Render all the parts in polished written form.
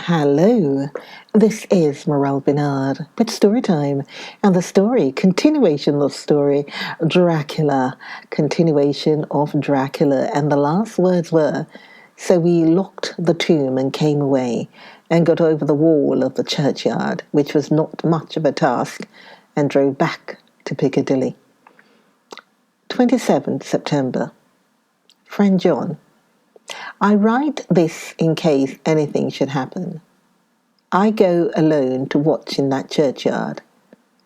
Hello, this is Morel Bernard with Storytime, and the story, continuation of story, Dracula, continuation of Dracula, and the last words were, so we locked the tomb and came away, and got over the wall of the churchyard, which was not much of a task, and drove back to Piccadilly. 27th September. Friend John, I write this in case anything should happen. I go alone to watch in that churchyard.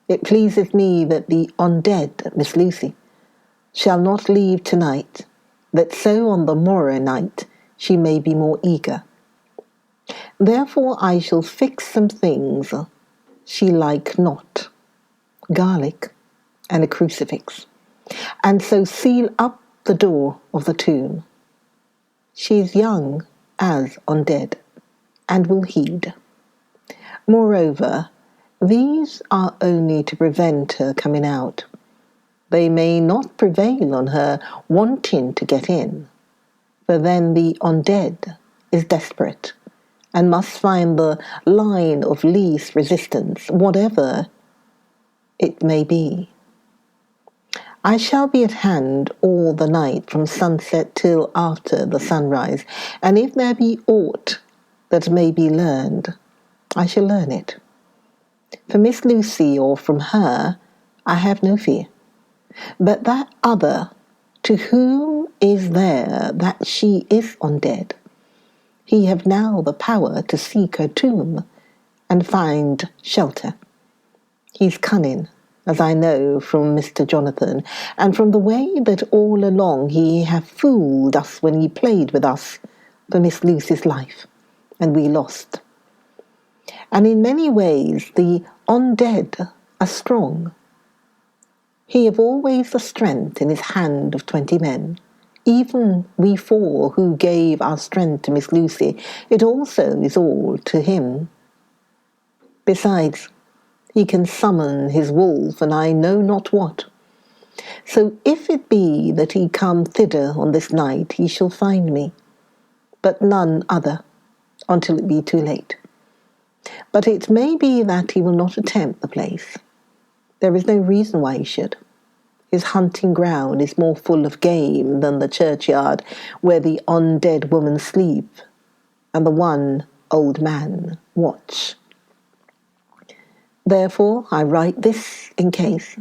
It pleases me that the undead Miss Lucy shall not leave tonight, that so on the morrow night she may be more eager. Therefore I shall fix some things she like not, garlic and a crucifix, and so seal up the door of the tomb. She is young as undead, and will heed. Moreover, these are only to prevent her coming out. They may not prevail on her wanting to get in, for then the undead is desperate, and must find the line of least resistance, whatever it may be. I shall be at hand all the night from sunset till after the sunrise, and if there be aught that may be learned, I shall learn it. For Miss Lucy, or from her, I have no fear. But that other, to whom is there that she is undead, he have now the power to seek her tomb and find shelter. He's cunning, as I know from Mr. Jonathan, and from the way that all along he have fooled us when he played with us for Miss Lucy's life, and we lost. And in many ways the undead are strong. He have always the strength in his hand of 20 men. Even we 4 who gave our strength to Miss Lucy, it also is all to him. Besides, he can summon his wolf, and I know not what. So if it be that he come thither on this night, he shall find me, but none other, until it be too late. But it may be that he will not attempt the place. There is no reason why he should. His hunting ground is more full of game than the churchyard where the undead woman sleep, and the one old man watch. Therefore I write this in case.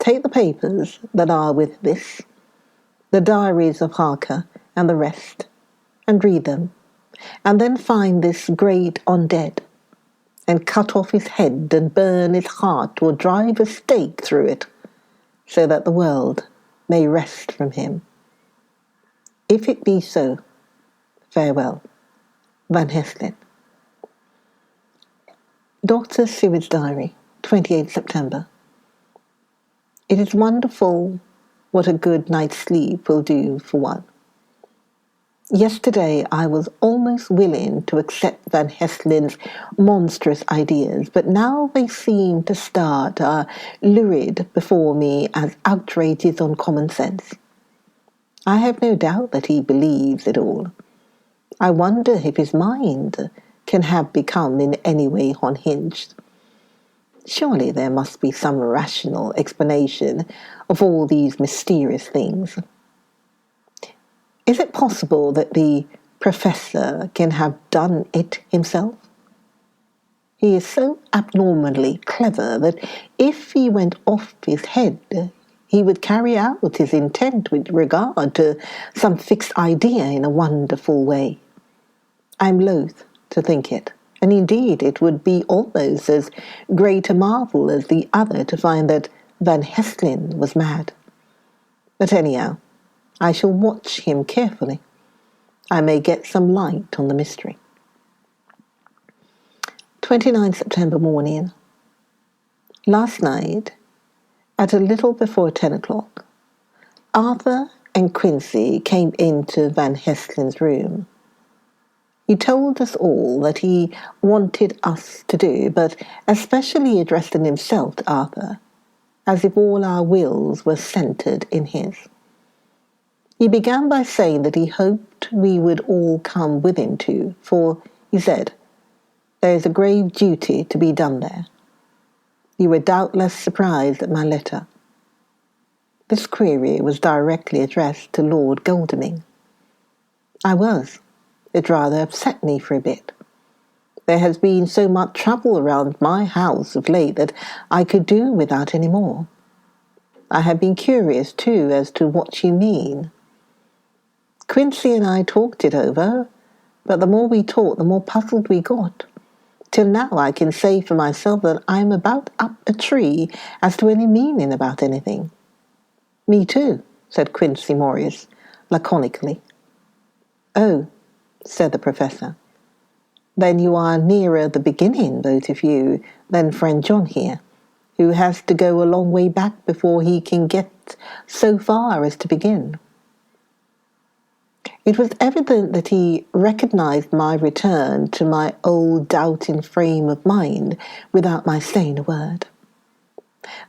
Take the papers that are with this, the diaries of Harker and the rest, and read them, and then find this great undead, and cut off his head and burn his heart or drive a stake through it, so that the world may rest from him. If it be so, farewell. Van Heslin. Dr. Seward's Diary, 28th September. It is wonderful what a good night's sleep will do for one. Yesterday I was almost willing to accept Van Heslin's monstrous ideas, but now they seem to start lurid before me as outrages on common sense. I have no doubt that he believes it all. I wonder if his mind can have become in any way unhinged. Surely there must be some rational explanation of all these mysterious things. Is it possible that the professor can have done it himself? He is so abnormally clever that if he went off his head, he would carry out his intent with regard to some fixed idea in a wonderful way. I am loath to think it, and indeed it would be almost as great a marvel as the other to find that Van Heslin was mad. But anyhow, I shall watch him carefully. I may get some light on the mystery. 29th September morning. Last night, at a little before 10 o'clock, Arthur and Quincy came into Van Heslin's room. He told us all that he wanted us to do, but especially addressing himself to Arthur, as if all our wills were centred in his. He began by saying that he hoped we would all come with him too, for, he said, There is a grave duty to be done there. You were doubtless surprised at my letter." This query was directly addressed to Lord Godalming. "I was. It rather upset me for a bit. There has been so much trouble around my house of late that I could do without any more. I have been curious, too, as to what you mean. Quincy and I talked it over, but the more we talked, the more puzzled we got. Till now I can say for myself that I am about up a tree as to any meaning about anything." "Me too," said Quincy Morris, laconically. "Oh," said the Professor. "Then you are nearer the beginning, both of you, than friend John here, who has to go a long way back before he can get so far as to begin." It was evident that he recognized my return to my old doubting frame of mind without my saying a word.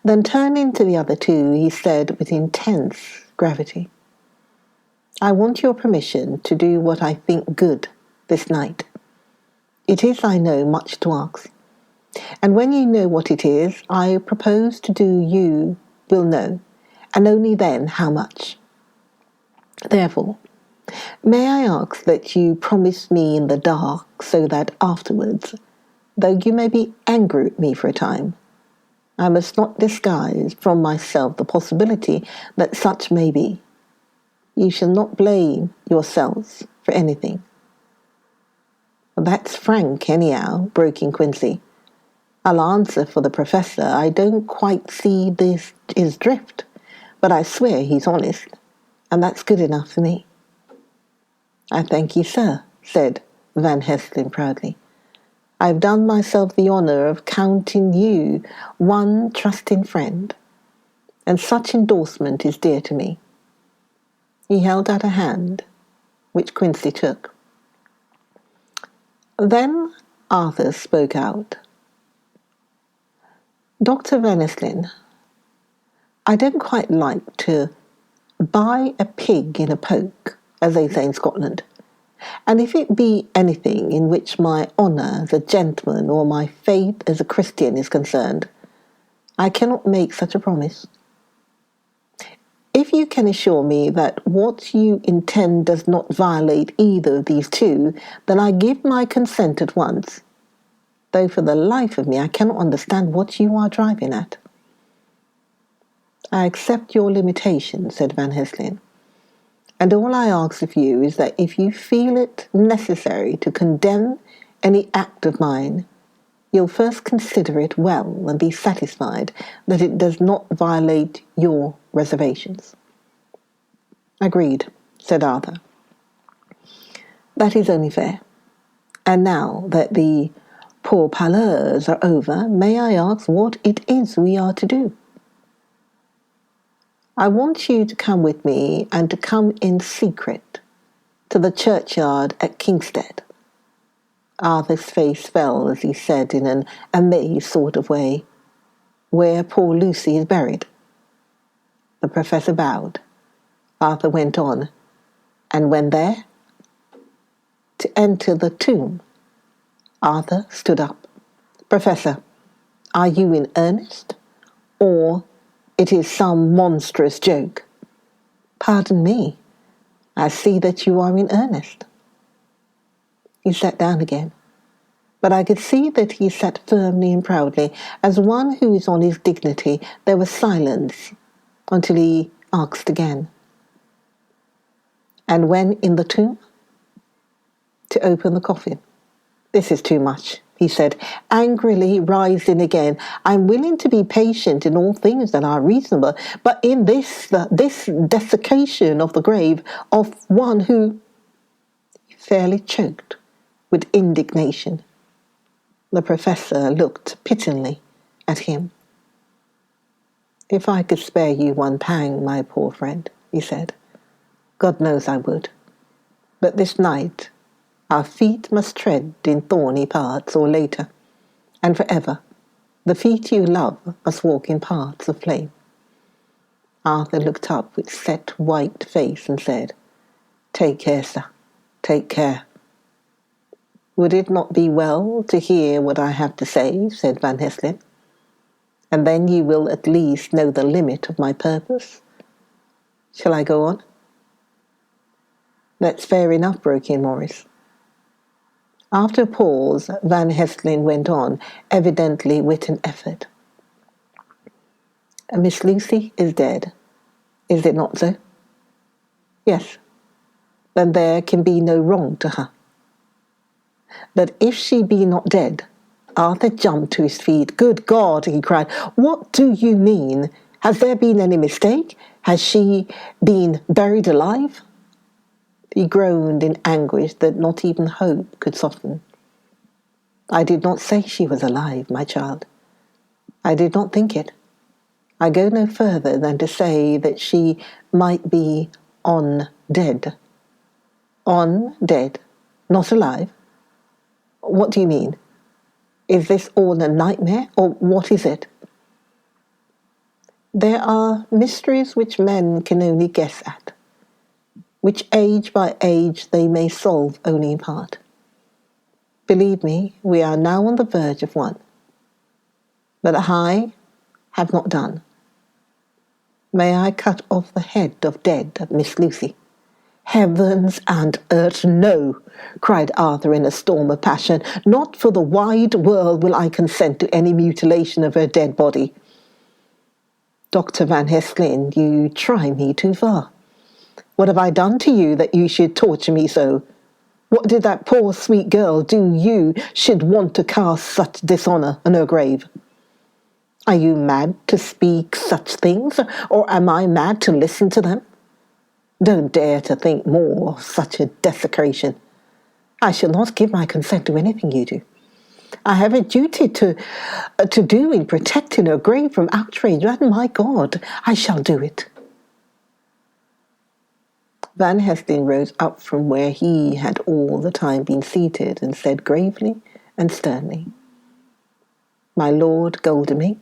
Then turning to the other two, he said with intense gravity, "I want your permission to do what I think good this night. It is, I know, much to ask. And when you know what it is, I propose to do, you will know, and only then how much. Therefore, may I ask that you promise me in the dark, so that afterwards, though you may be angry at me for a time, I must not disguise from myself the possibility that such may be. You shall not blame yourselves for anything." "That's frank, anyhow," broke in Quincy. "I'll answer for the Professor. I don't quite see his drift, but I swear he's honest, and that's good enough for me." "I thank you, sir," said Van Helsing proudly. "I have done myself the honour of counting you one trusting friend, and such endorsement is dear to me." He held out a hand, which Quincy took. Then Arthur spoke out. "Dr. Van Helsing, I don't quite like to buy a pig in a poke, as they say in Scotland. And if it be anything in which my honour as a gentleman or my faith as a Christian is concerned, I cannot make such a promise. If you can assure me that what you intend does not violate either of these two, then I give my consent at once, though for the life of me I cannot understand what you are driving at." "I accept your limitation," said Van Helsing. "And all I ask of you is that if you feel it necessary to condemn any act of mine, you'll first consider it well and be satisfied that it does not violate your reservations." "Agreed," said Arthur. "That is only fair. And now that the pourparlers are over, may I ask what it is we are to do?" "I want you to come with me, and to come in secret to the churchyard at Kingstead." Arthur's face fell as he said in an amazed sort of way, "Where poor Lucy is buried." The Professor bowed. Arthur went on, "And when there?" "To enter the tomb." Arthur stood up. "Professor, are you in earnest? Or it is some monstrous joke?" "Pardon me, I see that you are in earnest." He sat down again, but I could see that he sat firmly and proudly, as one who is on his dignity. There was silence until he asked again, "And when in the tomb?" "To open the coffin." "This is too much," he said, angrily rising again. "I'm willing to be patient in all things that are reasonable, but in this desecration of the grave of one who—" He fairly choked with indignation. The Professor looked pityingly at him. "If I could spare you one pang, my poor friend," he said, "God knows I would. But this night our feet must tread in thorny paths, or later, and forever, the feet you love must walk in paths of flame." Arthur looked up with set white face and said, "Take care, sir, take care." Would it not be well to hear what I have to say, said Van Hesselen, and then you will at least know the limit of my purpose? Shall I go on? That's fair enough, broke in Morris. After a pause, Van Hesselen went on, evidently with an effort. Miss Lucy is dead, is it not so? Yes. Then there can be no wrong to her. But if she be not dead, Arthur jumped to his feet. Good God, he cried, what do you mean? Has there been any mistake? Has she been buried alive? He groaned in anguish that not even hope could soften. I did not say she was alive, my child. I did not think it. I go no further than to say that she might be on dead. On dead, not alive? What do you mean? Is this all a nightmare, or what is it? There are mysteries which men can only guess at, which age by age they may solve only in part. Believe me, we are now on the verge of one. But I have not done. May I cut off the head of dead Miss Lucy? Heavens and earth, no, cried Arthur in a storm of passion. Not for the wide world will I consent to any mutilation of her dead body. Dr. Van Hesselen, you try me too far. What have I done to you that you should torture me so? What did that poor sweet girl do you should want to cast such dishonour on her grave? Are you mad to speak such things, or am I mad to listen to them? Don't dare to think more of such a desecration. I shall not give my consent to anything you do. I have a duty to do in protecting her grave from outrage, and my God, I shall do it. Van Hesselen rose up from where he had all the time been seated and said gravely and sternly, My Lord Godalming,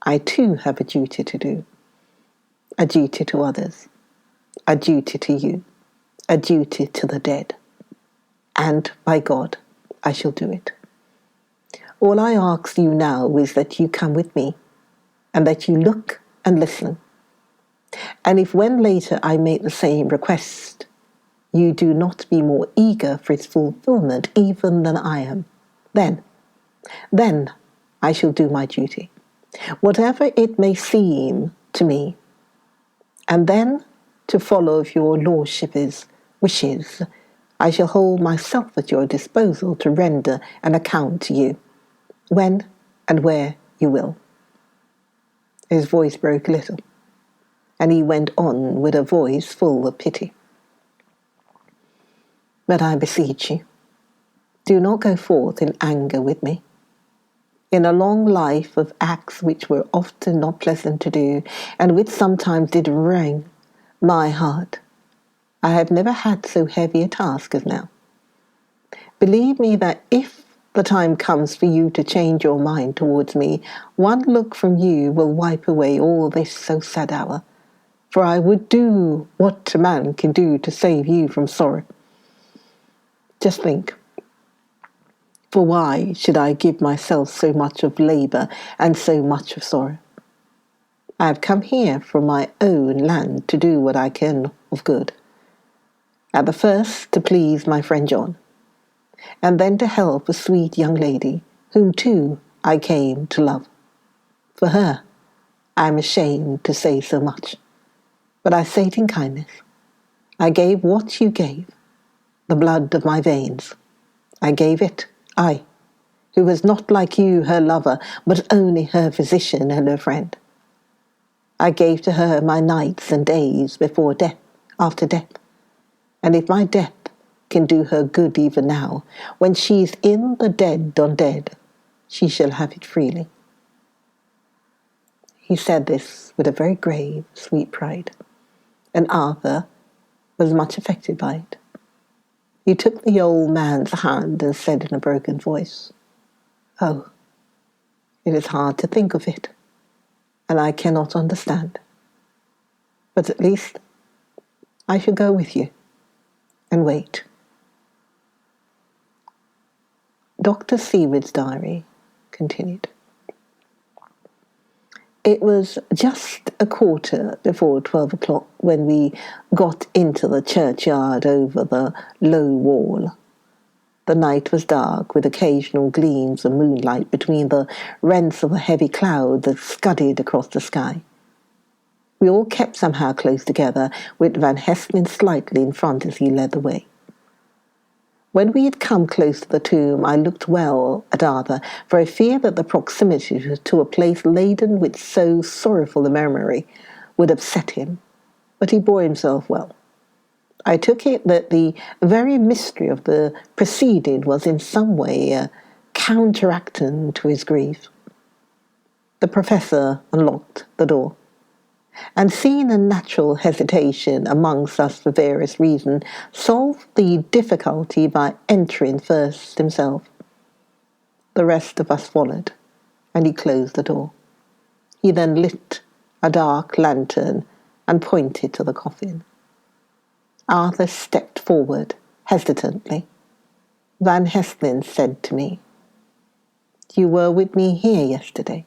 I too have a duty to do, a duty to others, a duty to you, a duty to the dead. And, by God, I shall do it. All I ask you now is that you come with me, and that you look and listen. And if when later I make the same request, you do not be more eager for its fulfillment even than I am, then I shall do my duty, whatever it may seem to me, and then, to follow of your lordship's wishes, I shall hold myself at your disposal to render an account to you, when and where you will. His voice broke a little, and he went on with a voice full of pity. But I beseech you, do not go forth in anger with me. In a long life of acts which were often not pleasant to do, and which sometimes did wring my heart, I have never had so heavy a task as now. Believe me that if the time comes for you to change your mind towards me, one look from you will wipe away all this so sad hour, for I would do what a man can do to save you from sorrow. Just think, for why should I give myself so much of labour and so much of sorrow? I have come here from my own land to do what I can of good. At the first, to please my friend John, and then to help a sweet young lady, whom too I came to love. For her, I am ashamed to say so much, but I say it in kindness. I gave what you gave, the blood of my veins. I gave it, I, who was not like you her lover, but only her physician and her friend. I gave to her my nights and days before death, after death, and if my death can do her good even now, when she is in the dead on dead, she shall have it freely. He said this with a very grave, sweet pride, and Arthur was much affected by it. He took the old man's hand and said in a broken voice, Oh, it is hard to think of it, and I cannot understand. But at least I shall go with you and wait. Dr. Seward's diary continued. It was just a quarter before 12 o'clock when we got into the churchyard over the low wall. The night was dark, with occasional gleams of moonlight between the rents of a heavy cloud that scudded across the sky. We all kept somehow close together, with Van Hestling slightly in front as he led the way. When we had come close to the tomb, I looked well at Arthur, for I feared that the proximity to a place laden with so sorrowful a memory would upset him, but he bore himself well. I took it that the very mystery of the proceeding was in some way counteracting to his grief. The professor unlocked the door, and seeing a natural hesitation amongst us for various reasons, solved the difficulty by entering first himself. The rest of us followed, and he closed the door. He then lit a dark lantern and pointed to the coffin. Arthur stepped forward hesitantly. Van Hestling said to me, "You were with me here yesterday.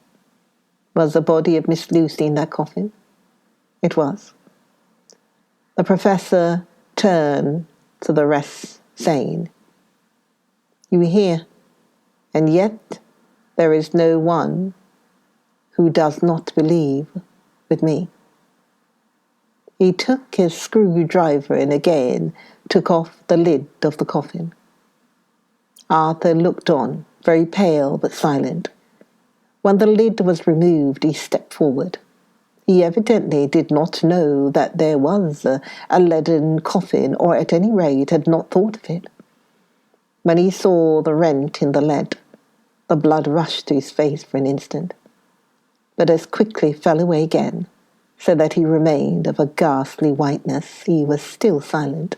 Was the body of Miss Lucy in that coffin?" It was. The professor turned to the rest, saying, "You were here, and yet there is no one who does not believe with me." He took his screwdriver and again took off the lid of the coffin. Arthur looked on, very pale but silent. When the lid was removed, he stepped forward. He evidently did not know that there was a leaden coffin, or at any rate had not thought of it. When he saw the rent in the lead, the blood rushed to his face for an instant, but as quickly fell away again, so that he remained of a ghastly whiteness. He was still silent.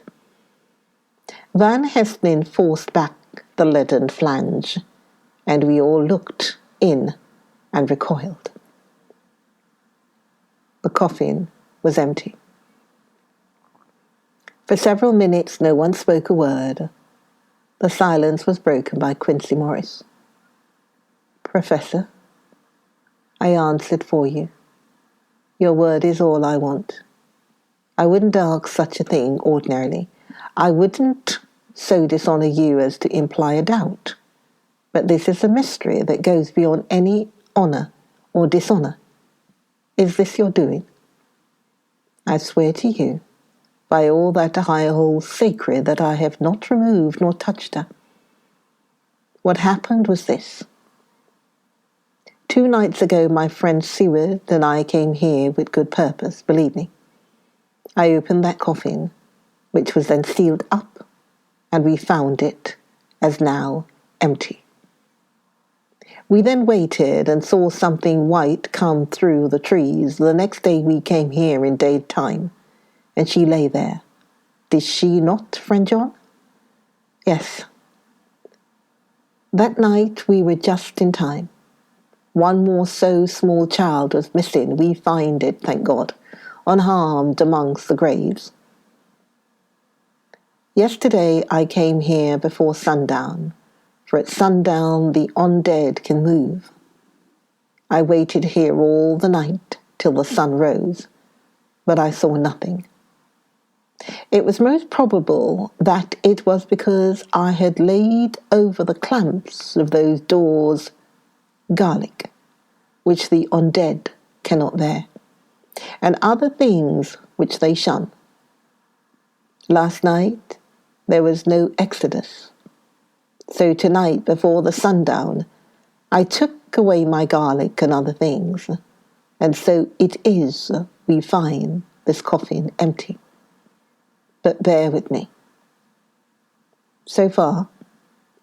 Van Hestling forced back the leaden flange, and we all looked in and recoiled. The coffin was empty. For several minutes no one spoke a word. The silence was broken by Quincey Morris. "Professor, I answered for you. Your word is all I want. I wouldn't ask such a thing ordinarily. I wouldn't so dishonor you as to imply a doubt. But this is a mystery that goes beyond any honor or dishonor. Is this your doing? I swear to you, by all that I hold sacred, that I have not removed nor touched her. What happened was this. 2 nights ago, my friend Seward and I came here with good purpose, believe me. I opened that coffin, which was then sealed up, and we found it as now empty. We then waited and saw something white come through the trees. The next day we came here in daytime, and she lay there. Did she not, friend John? Yes. That night we were just in time. One more so small child was missing. We find it, thank God, unharmed amongst the graves. Yesterday I came here before sundown, for at sundown the undead can move. I waited here all the night till the sun rose, but I saw nothing. It was most probable that it was because I had laid over the clamps of those doors garlic, which the undead cannot bear, and other things which they shun. Last night there was no exodus, so tonight before the sundown I took away my garlic and other things, and so it is we find this coffin empty. But bear with me. So far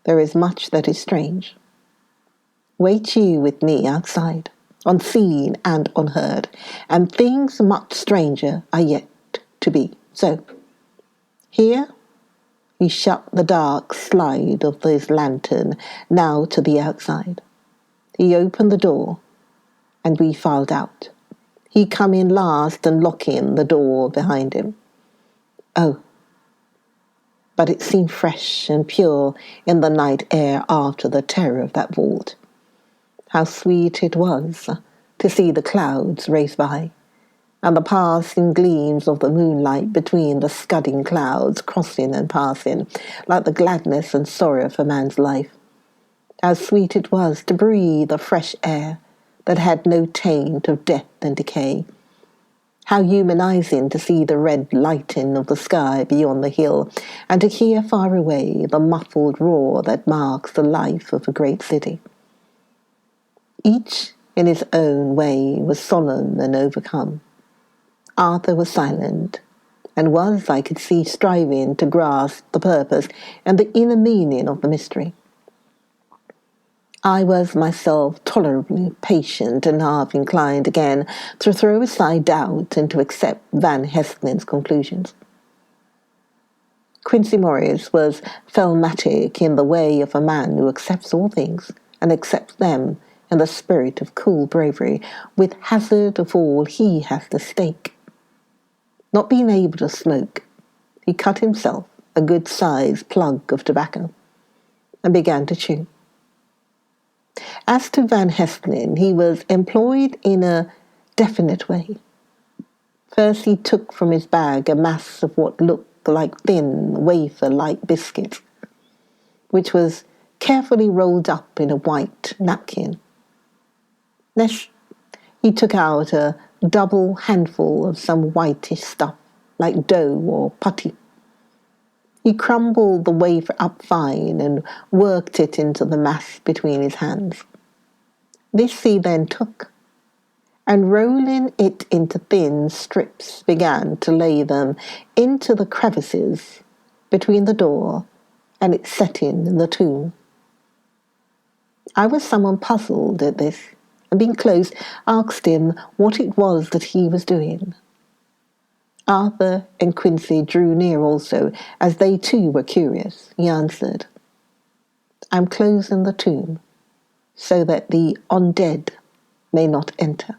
there is much that is strange. Wait you with me outside, unseen and unheard, and things much stranger are yet to be. So, here he shut the dark slide of his lantern now to the outside. He opened the door, and we filed out. He come in last and locking the door behind him. Oh, but it seemed fresh and pure in the night air after the terror of that vault. How sweet it was to see the clouds race by, and the passing gleams of the moonlight between the scudding clouds crossing and passing, like the gladness and sorrow of a man's life. How sweet it was to breathe the fresh air that had no taint of death and decay. How humanizing to see the red lighting of the sky beyond the hill, and to hear far away the muffled roar that marks the life of a great city. Each, in his own way, was solemn and overcome. Arthur was silent, and was, I could see, striving to grasp the purpose and the inner meaning of the mystery. I was myself tolerably patient and half inclined again to throw aside doubt and to accept Van Heslin's conclusions. Quincey Morris was phlegmatic in the way of a man who accepts all things, and accepts them in the spirit of cool bravery, with hazard of all he has to stake. Not being able to smoke, he cut himself a good-sized plug of tobacco and began to chew. As to Van Heslin, he was employed in a definite way. First he took from his bag a mass of what looked like thin, wafer-like biscuits, which was carefully rolled up in a white napkin. Next, he took out a double handful of some whitish stuff, like dough or putty. He crumbled the wafer up fine and worked it into the mass between his hands. This he then took, and rolling it into thin strips, began to lay them into the crevices between the door and its setting in the tomb. I was somewhat puzzled at this, and being close, asked him what it was that he was doing. Arthur and Quincey drew near also, as they too were curious. He answered, "I'm closing the tomb, so that the undead may not enter."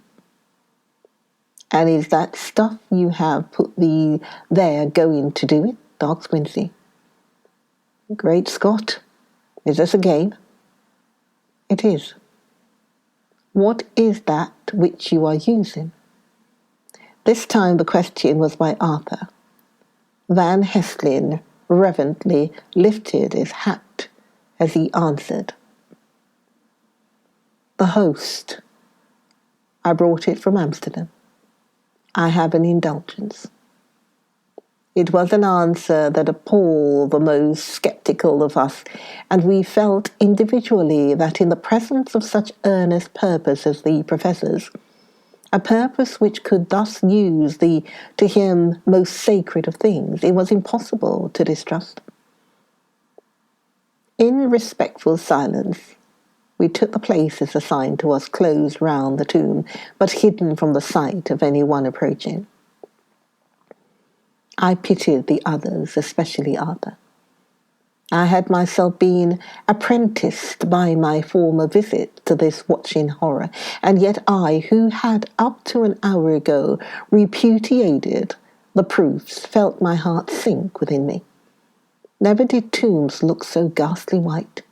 "And is that stuff you have put there going to do it?" asked Quincey. "Great Scott, is this a game?" "It is." "What is that which you are using?" This time the question was by Arthur. Van Heslin reverently lifted his hat as he answered, "The host. I brought it from Amsterdam. I have an indulgence." It was an answer that appalled the most sceptical of us, and we felt individually that in the presence of such earnest purpose as the Professor's, a purpose which could thus use the, to him, most sacred of things, it was impossible to distrust. In respectful silence, we took the places assigned to us close round the tomb, but hidden from the sight of any one approaching. I pitied the others, especially Arthur. I had myself been apprenticed by my former visit to this watching horror, and yet I, who had up to an hour ago repudiated the proofs, felt my heart sink within me. Never did tombs look so ghastly white.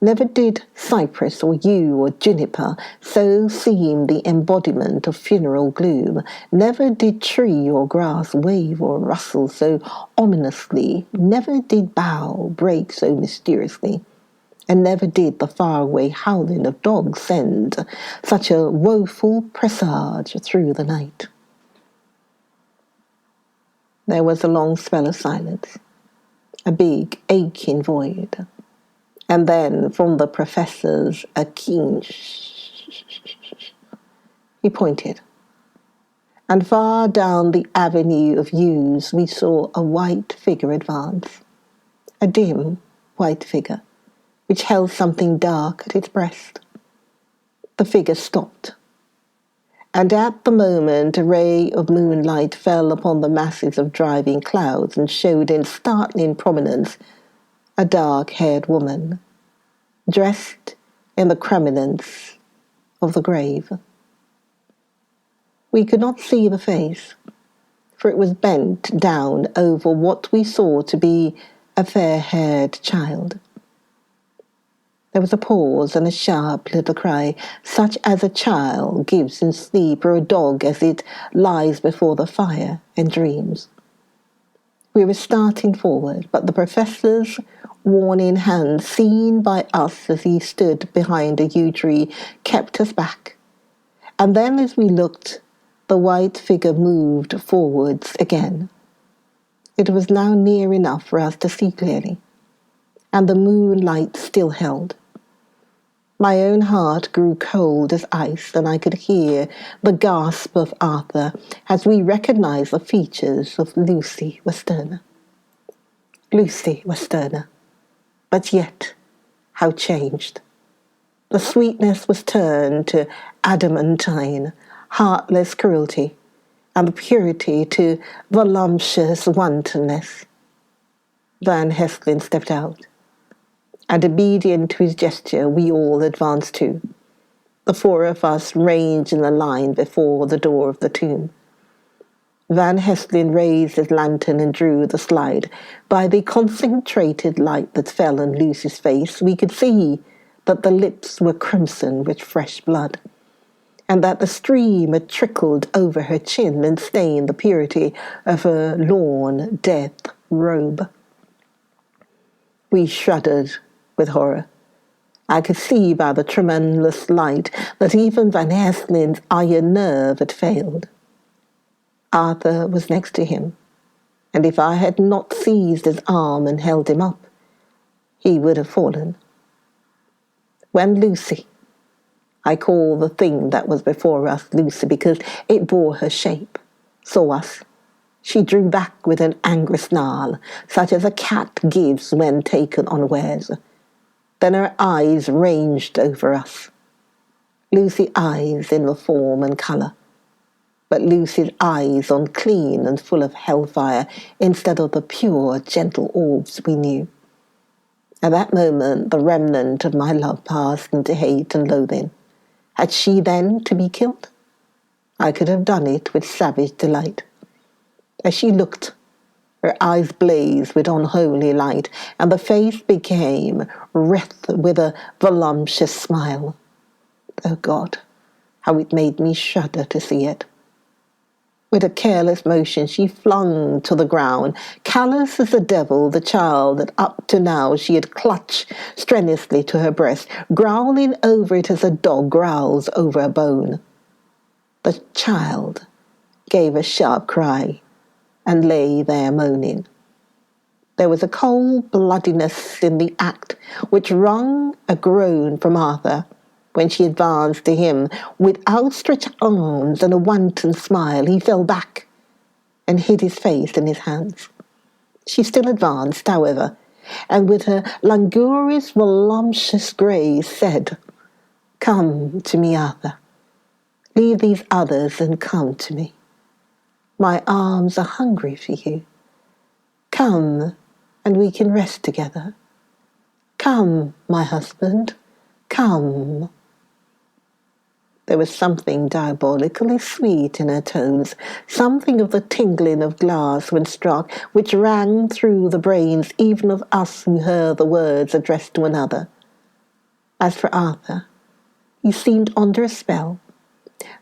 Never did cypress or yew or juniper so seem the embodiment of funeral gloom. Never did tree or grass wave or rustle so ominously. Never did bough break so mysteriously. And never did the faraway howling of dogs send such a woeful presage through the night. There was a long spell of silence, a big aching void. And then, from the Professor's a keen shh, he pointed. And far down the avenue of yews we saw a white figure advance, a dim white figure, which held something dark at its breast. The figure stopped, and at the moment a ray of moonlight fell upon the masses of driving clouds and showed in startling prominence a dark-haired woman, dressed in the cremolence of the grave. We could not see the face, for it was bent down over what we saw to be a fair-haired child. There was a pause and a sharp little cry, such as a child gives in sleep or a dog as it lies before the fire and dreams. We were starting forward, but the professor's warning hand, seen by us as he stood behind a yew tree, kept us back. And then as we looked, the white figure moved forwards again. It was now near enough for us to see clearly, and the moonlight still held. My own heart grew cold as ice, and I could hear the gasp of Arthur as we recognized the features of Lucy Westenra. Lucy Westenra, but yet how changed. The sweetness was turned to adamantine, heartless cruelty, and the purity to voluptuous wantonness. Van Helsing stepped out, and obedient to his gesture, we all advanced too. The four of us ranged in a line before the door of the tomb. Van Helsing raised his lantern and drew the slide. By the concentrated light that fell on Lucy's face, we could see that the lips were crimson with fresh blood, and that the stream had trickled over her chin and stained the purity of her lawn death robe. We shuddered with horror. I could see by the tremendous light that even Van Hersling's iron nerve had failed. Arthur was next to him, and if I had not seized his arm and held him up, he would have fallen. When Lucy, I call the thing that was before us Lucy because it bore her shape, saw us, she drew back with an angry snarl, such as a cat gives when taken unawares. Then her eyes ranged over us. Lucy's eyes in the form and colour, but Lucy's eyes unclean and full of hellfire instead of the pure, gentle orbs we knew. At that moment the remnant of my love passed into hate and loathing. Had she then to be killed? I could have done it with savage delight. As she looked, her eyes blazed with unholy light, and the face became wreathed with a voluptuous smile. Oh God, how it made me shudder to see it. With a careless motion she flung to the ground, callous as the devil, the child that up to now she had clutched strenuously to her breast, growling over it as a dog growls over a bone. The child gave a sharp cry and lay there moaning. There was a cold bloodiness in the act which wrung a groan from Arthur when she advanced to him with outstretched arms and a wanton smile. He fell back and hid his face in his hands. She still advanced, however, and with her languorous, voluptuous grace said, "Come to me, Arthur. Leave these others and come to me. My arms are hungry for you. Come, and we can rest together. Come, my husband, come." There was something diabolically sweet in her tones, something of the tingling of glass when struck, which rang through the brains even of us who heard the words addressed to another. As for Arthur, he seemed under a spell.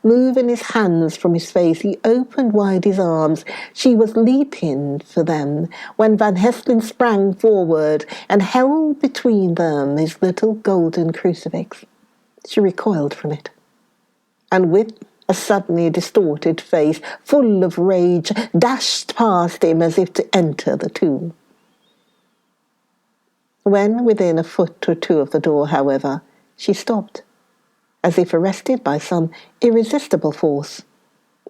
Moving his hands from his face, he opened wide his arms. She was leaping for them when Van Helsing sprang forward and held between them his little golden crucifix. She recoiled from it, and with a suddenly distorted face, full of rage, dashed past him as if to enter the tomb. When within a foot or two of the door, however, she stopped, as if arrested by some irresistible force.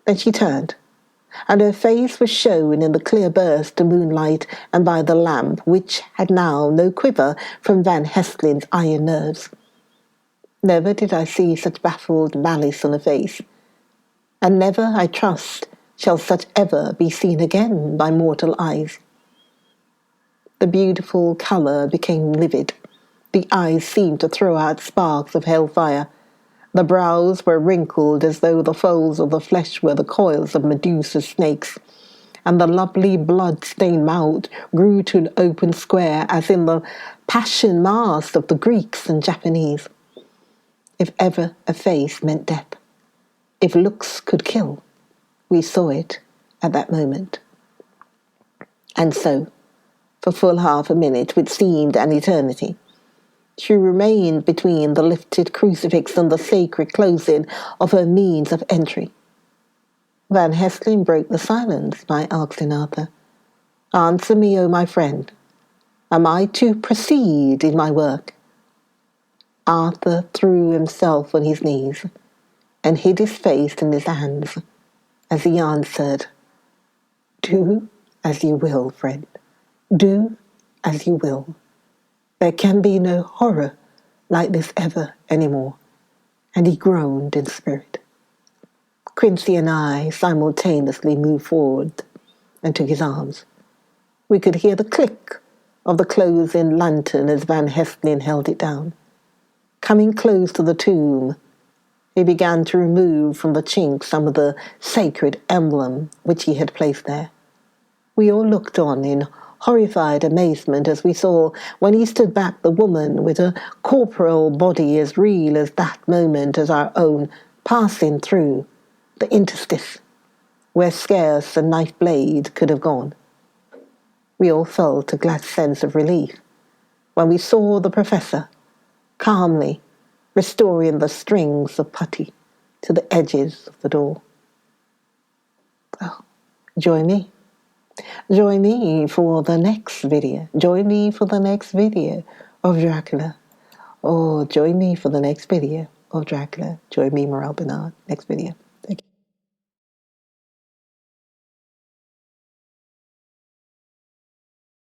Then she turned, and her face was shown in the clear burst of moonlight and by the lamp, which had now no quiver from Van Hersling's iron nerves. Never did I see such baffled malice on a face, and never, I trust, shall such ever be seen again by mortal eyes. The beautiful colour became livid. The eyes seemed to throw out sparks of hellfire. The brows were wrinkled as though the folds of the flesh were the coils of Medusa's snakes, and the lovely blood-stained mouth grew to an open square as in the passion mask of the Greeks and Japanese. If ever a face meant death, if looks could kill, we saw it at that moment. And so, for full half a minute, which seemed an eternity, she remained between the lifted crucifix and the sacred closing of her means of entry. Van Helsing broke the silence by asking Arthur, "Answer me, O my friend. Am I to proceed in my work?" Arthur threw himself on his knees and hid his face in his hands as he answered, "Do as you will, friend. Do as you will. There can be no horror like this ever any more." And he groaned in spirit. Quincy and I simultaneously moved forward and took his arms. We could hear the click of the closing lantern as Van Helsing held it down. Coming close to the tomb, he began to remove from the chink some of the sacred emblem which he had placed there. We all looked on in horrified amazement as we saw, when he stood back, the woman with a corporeal body as real as that moment as our own, passing through the interstice where scarce a knife blade could have gone. We all felt a glad sense of relief when we saw the professor calmly restoring the strings of putty to the edges of the door. Oh, join me. Join me for the next video. Join me for the next video of Dracula. Or join me for the next video of Dracula. Join me, Morel Bernard, next video.